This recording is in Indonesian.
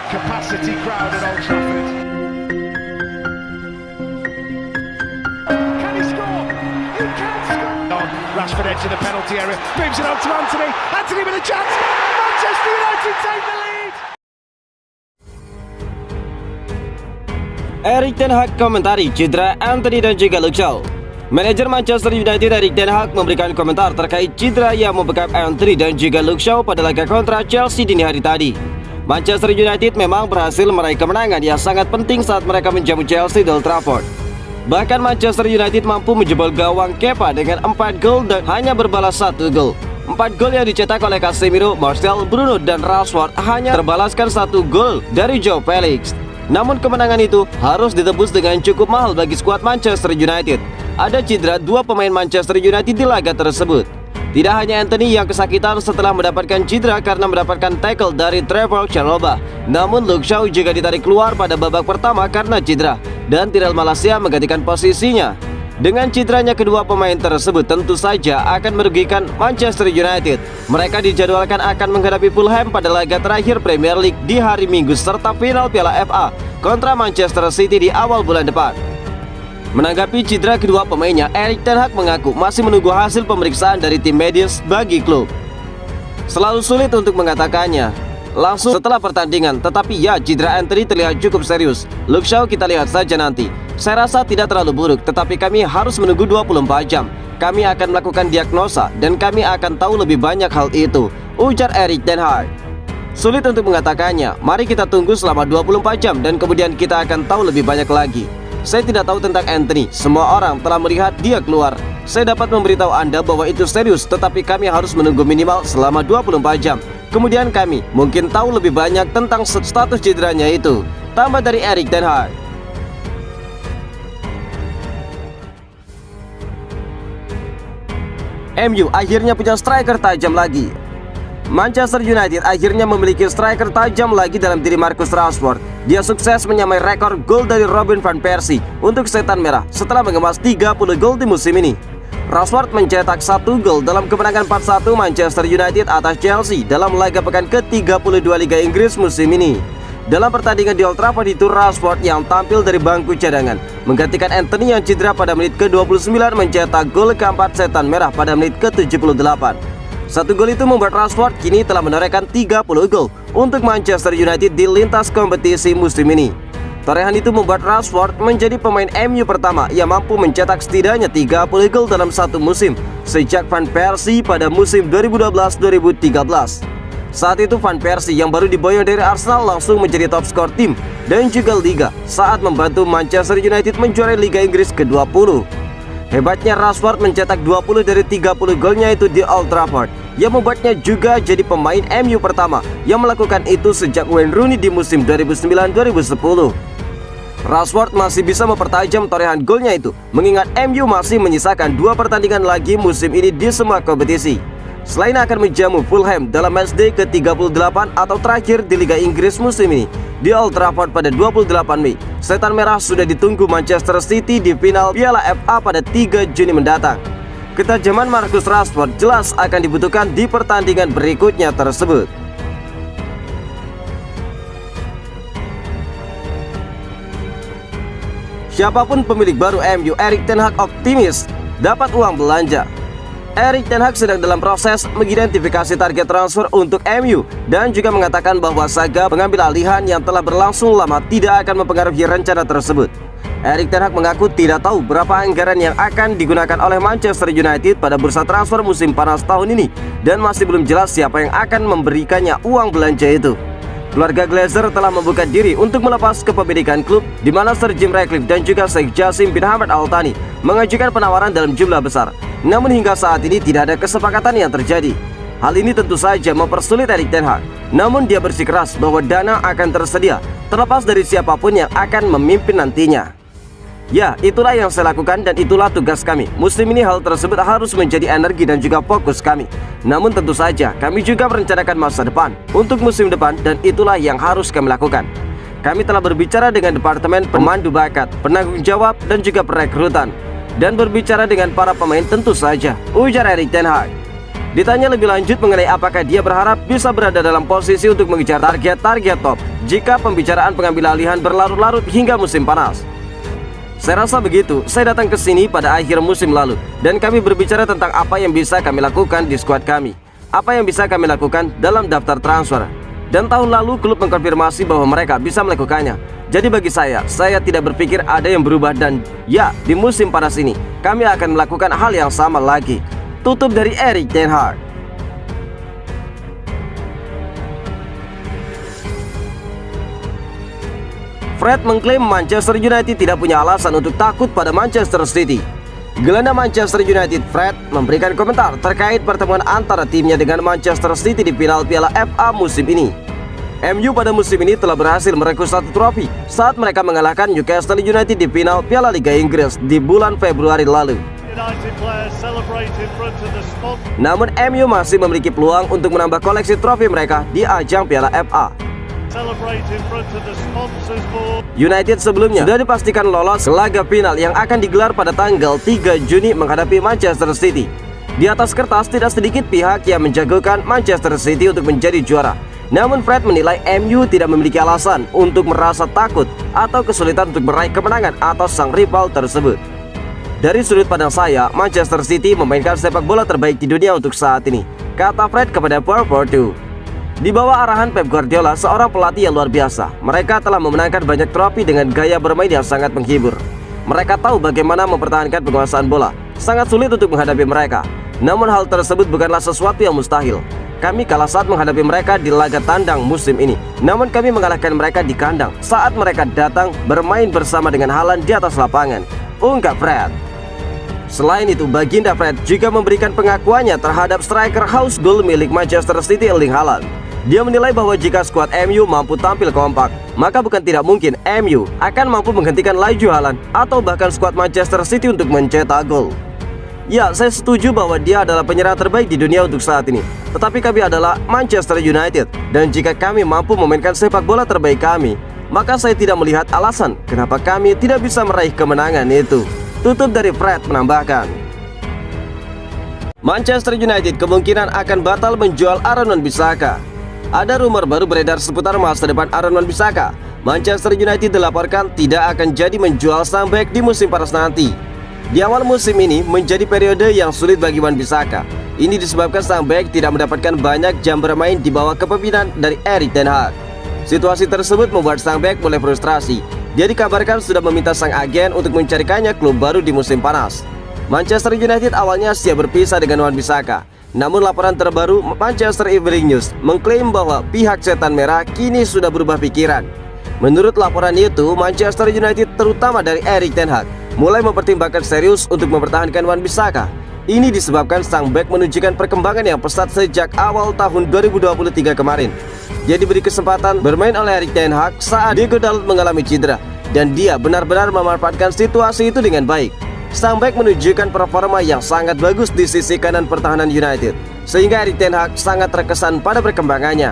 capacity crowd at Old Trafford. Can he score? He can score! Rashford edge of the penalty area, moves it on to Anthony. Anthony with a chance. Manchester United take the lead. Erik ten Hag komentari cedera Anthony dan juga Luke Shaw. Manajer Manchester United Erik ten Hag memberikan komentar terkait cedera yang membekap Anthony dan juga Luke Shaw pada laga kontra Chelsea dini hari tadi. Manchester United memang berhasil meraih kemenangan yang sangat penting saat mereka menjamu Chelsea di Old Trafford. Bahkan Manchester United mampu menjebol gawang Kepa dengan 4 gol dan hanya berbalas 1 gol. 4 gol yang dicetak oleh Casemiro, Martial, Bruno, dan Rashford hanya terbalaskan 1 gol dari Joao Felix. Namun kemenangan itu harus ditebus dengan cukup mahal bagi skuad Manchester United. Ada cedera 2 pemain Manchester United di laga tersebut. Tidak hanya Anthony yang kesakitan setelah mendapatkan cedera karena mendapatkan tackle dari Trevor Chalobah, namun Luke Shaw juga ditarik keluar pada babak pertama karena cedera, dan Tyrell Malacia menggantikan posisinya. Dengan cederanya kedua pemain tersebut tentu saja akan merugikan Manchester United. Mereka dijadwalkan akan menghadapi Fulham pada laga terakhir Premier League di hari Minggu serta final Piala FA kontra Manchester City di awal bulan depan. Menanggapi cedera kedua pemainnya, Erik ten Hag mengaku masih menunggu hasil pemeriksaan dari tim medis bagi klub. Selalu sulit untuk mengatakannya langsung setelah pertandingan, tetapi ya, cedera Anthony terlihat cukup serius. Luke Shaw kita lihat saja nanti. Saya rasa tidak terlalu buruk, tetapi kami harus menunggu 24 jam. Kami akan melakukan diagnosa dan kami akan tahu lebih banyak hal itu, ujar Erik ten Hag. Sulit untuk mengatakannya, mari kita tunggu selama 24 jam dan kemudian kita akan tahu lebih banyak lagi. Saya tidak tahu tentang Anthony, semua orang telah melihat dia keluar. Saya dapat memberitahu Anda bahwa itu serius, tetapi kami harus menunggu minimal selama 24 jam. Kemudian kami mungkin tahu lebih banyak tentang status cederanya itu, tambah dari Erik ten Hag. MU akhirnya punya striker tajam lagi. Manchester United akhirnya memiliki striker tajam lagi dalam diri Marcus Rashford. Dia sukses menyamai rekor gol dari Robin van Persie untuk Setan Merah setelah mengemas 30 gol di musim ini. Rashford mencetak 1 gol dalam kemenangan 4-1 Manchester United atas Chelsea dalam laga pekan ke-32 Liga Inggris musim ini. Dalam pertandingan di Old Trafford itu, Rashford yang tampil dari bangku cadangan menggantikan Anthony yang cedera pada menit ke-29 mencetak gol keempat Setan Merah pada menit ke-78. 1 gol itu membuat Rashford kini telah menorehkan 30 gol untuk Manchester United di lintas kompetisi musim ini. Torehan itu membuat Rashford menjadi pemain MU pertama yang mampu mencetak setidaknya 30 gol dalam satu musim sejak Van Persie pada musim 2012-2013. Saat itu Van Persie yang baru diboyong dari Arsenal langsung menjadi top skor tim dan juga Liga saat membantu Manchester United menjuarai Liga Inggris ke-20. Hebatnya Rashford mencetak 20 dari 30 golnya itu di Old Trafford, yang membuatnya juga jadi pemain MU pertama yang melakukan itu sejak Wayne Rooney di musim 2009-2010. Rashford masih bisa mempertajam torehan golnya itu, mengingat MU masih menyisakan 2 pertandingan lagi musim ini di semua kompetisi. Selain akan menjamu Fulham dalam matchday ke-38 atau terakhir di Liga Inggris musim ini di Old Trafford pada 28 Mei, Setan Merah sudah ditunggu Manchester City di final Piala FA pada 3 Juni mendatang. Ketajaman Marcus Rashford jelas akan dibutuhkan di pertandingan berikutnya tersebut. Siapapun pemilik baru MU, Erik ten Hag optimis dapat uang belanja. Erik ten Hag sedang dalam proses mengidentifikasi target transfer untuk MU dan juga mengatakan bahwa saga pengambil alihan yang telah berlangsung lama tidak akan mempengaruhi rencana tersebut. Erik ten Hag mengaku tidak tahu berapa anggaran yang akan digunakan oleh Manchester United pada bursa transfer musim panas tahun ini dan masih belum jelas siapa yang akan memberikannya uang belanja itu. Keluarga Glazer telah membuka diri untuk melepas kepemilikan klub, di mana Sir Jim Ratcliffe dan juga Sheikh Jassim bin Hamad Al Thani mengajukan penawaran dalam jumlah besar. Namun hingga saat ini tidak ada kesepakatan yang terjadi. Hal ini tentu saja mempersulit Erik ten Hag. Namun dia bersikeras bahwa dana akan tersedia terlepas dari siapapun yang akan memimpin nantinya. Ya, itulah yang saya lakukan dan itulah tugas kami. Musim ini hal tersebut harus menjadi energi dan juga fokus kami. Namun tentu saja kami juga merencanakan masa depan untuk musim depan dan itulah yang harus kami lakukan. Kami telah berbicara dengan Departemen Pemandu Bakat, Penanggung Jawab dan juga Perekrutan, dan berbicara dengan para pemain tentu saja, ujar Erik ten Hag. Ditanya lebih lanjut mengenai apakah dia berharap bisa berada dalam posisi untuk mengejar target-target top jika pembicaraan pengambil alihan berlarut-larut hingga musim panas. Saya rasa begitu. Saya datang ke sini pada akhir musim lalu dan kami berbicara tentang apa yang bisa kami lakukan di skuad kami, apa yang bisa kami lakukan dalam daftar transfer. Dan tahun lalu klub mengkonfirmasi bahwa mereka bisa melakukannya. Jadi bagi saya tidak berpikir ada yang berubah dan ya, di musim panas ini kami akan melakukan hal yang sama lagi. Tutup dari Erik ten Hag. Fred mengklaim Manchester United tidak punya alasan untuk takut pada Manchester City. Gelandang Manchester United Fred memberikan komentar terkait pertemuan antara timnya dengan Manchester City di final Piala FA musim ini. MU pada musim ini telah berhasil merebut 1 trofi saat mereka mengalahkan Newcastle United di final Piala Liga Inggris di bulan Februari lalu. Namun MU masih memiliki peluang untuk menambah koleksi trofi mereka di ajang Piala FA. United sebelumnya sudah dipastikan lolos ke laga final yang akan digelar pada tanggal 3 Juni menghadapi Manchester City. Di atas kertas tidak sedikit pihak yang menjagokan Manchester City untuk menjadi juara. Namun Fred menilai MU tidak memiliki alasan untuk merasa takut atau kesulitan untuk meraih kemenangan atas sang rival tersebut. Dari sudut pandang saya, Manchester City memainkan sepak bola terbaik di dunia untuk saat ini, kata Fred kepada Sport 2. Di bawah arahan Pep Guardiola, seorang pelatih yang luar biasa, mereka telah memenangkan banyak trofi dengan gaya bermain yang sangat menghibur. Mereka tahu bagaimana mempertahankan penguasaan bola. Sangat sulit untuk menghadapi mereka. Namun hal tersebut bukanlah sesuatu yang mustahil. Kami kalah saat menghadapi mereka di laga tandang musim ini. Namun kami mengalahkan mereka di kandang saat mereka datang bermain bersama dengan Haaland di atas lapangan, ungkap Fred. Selain itu, baginda Fred juga memberikan pengakuannya terhadap striker house goal milik Manchester City Erling Haaland. Dia menilai bahwa jika skuad MU mampu tampil kompak, maka bukan tidak mungkin MU akan mampu menghentikan laju Haaland atau bahkan skuad Manchester City untuk mencetak gol. Ya, saya setuju bahwa dia adalah penyerang terbaik di dunia untuk saat ini. Tetapi kami adalah Manchester United, dan jika kami mampu memainkan sepak bola terbaik kami, maka saya tidak melihat alasan kenapa kami tidak bisa meraih kemenangan itu. Tutup dari Fred menambahkan, Manchester United kemungkinan akan batal menjual Aaron Wan-Bissaka. Ada rumor baru beredar seputar masa depan Aaron Wan-Bissaka. Manchester United dilaporkan tidak akan jadi menjual sang bek di musim panas nanti. Di awal musim ini menjadi periode yang sulit bagi Wan-Bissaka. Ini disebabkan sang bek tidak mendapatkan banyak jam bermain di bawah kepemimpinan dari Erik ten Hag. Situasi tersebut membuat sang bek mulai frustrasi. Dia dikabarkan sudah meminta sang agen untuk mencarikannya klub baru di musim panas. Manchester United awalnya siap berpisah dengan Wan-Bissaka. Namun laporan terbaru Manchester Evening News mengklaim bahwa pihak setan merah kini sudah berubah pikiran. Menurut laporan itu, Manchester United terutama dari Erik ten Hag mulai mempertimbangkan serius untuk mempertahankan Wan-Bissaka. Ini disebabkan sang bek menunjukkan perkembangan yang pesat sejak awal tahun 2023 kemarin. Dia diberi kesempatan bermain oleh Erik ten Hag saat Diego Dalot mengalami cedera, dan dia benar-benar memanfaatkan situasi itu dengan baik. Sang bek menunjukkan performa yang sangat bagus di sisi kanan pertahanan United, sehingga Erik ten Hag sangat terkesan pada perkembangannya.